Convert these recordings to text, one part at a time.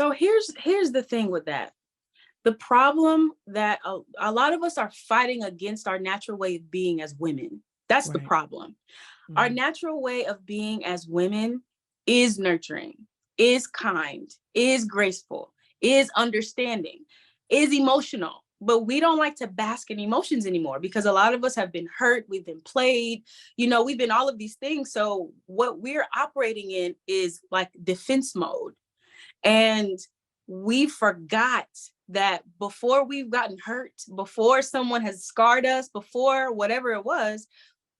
So here's the thing with that. The problem that a lot of us are fighting against our natural way of being as women. That's the Right. problem. Our Mm. natural way of being as women is nurturing, is kind, is graceful, is understanding, is emotional. But we don't like to bask in emotions anymore because a lot of us have been hurt, we've been played, we've been all of these things. So what we're operating in is like defense mode. And we forgot that before we've gotten hurt, before someone has scarred us, before whatever it was,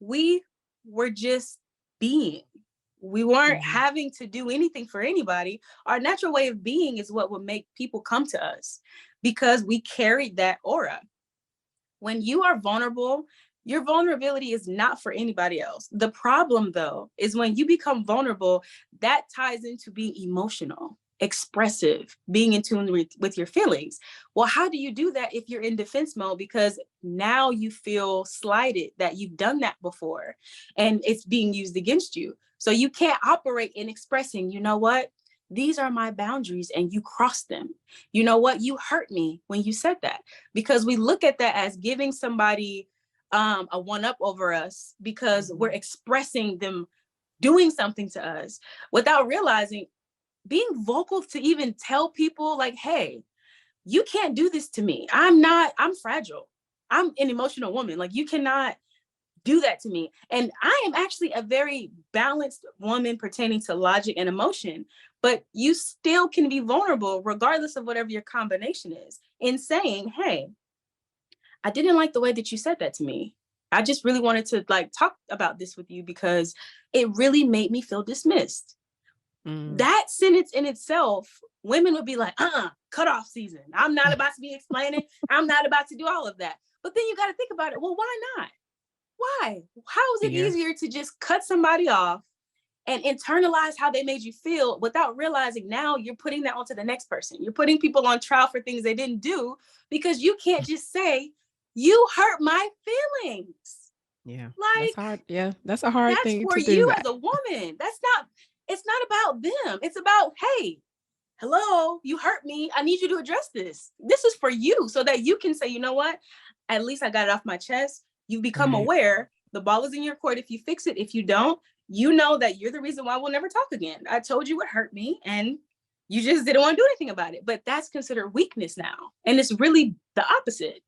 we were just being. We weren't Mhm. having to do anything for anybody. Our natural way of being is what would make people come to us because we carried that aura. When you are vulnerable, your vulnerability is not for anybody else. The problem, though, is when you become vulnerable, that ties into being emotional, expressive, being in tune with your feelings. Well, how do you do that if you're in defense mode? Because now you feel slighted that you've done that before and it's being used against you. So you can't operate in expressing, you know what? These are my boundaries and you cross them. You know what? You hurt me when you said that, because we look at that as giving somebody a one up over us because we're Mhm. expressing them doing something to us without realizing being vocal to even tell people like, hey, you can't do this to me. I'm fragile. I'm an emotional woman. Like you cannot do that to me. And I am actually a very balanced woman pertaining to logic and emotion, but you still can be vulnerable regardless of whatever your combination is in saying, hey, I didn't like the way that you said that to me. I just really wanted to like talk about this with you because it really made me feel dismissed. Mm. That sentence in itself, women would be like, cut off season. I'm not about to be explaining. I'm not about to do all of that. But then you got to think about it. Well, why not? Why? How is it Fear. easier to just cut somebody off and internalize how they made you feel without realizing now you're putting that onto the next person? You're putting people on trial for things they didn't do because you can't just say, you hurt my feelings. Yeah. That's Like, hard. Yeah. That's a hard that's thing for to do you as that. a woman. It's not about them. It's about, hey, hello, you hurt me. I need you to address this. This is for you so that you can say, you know what? At least I got it off my chest. You've become Right. aware. The ball is in your court. If you fix it, if you don't, you know that you're the reason why we'll never talk again. I told you it hurt me and you just didn't want to do anything about it. But that's considered weakness now. And it's really the opposite.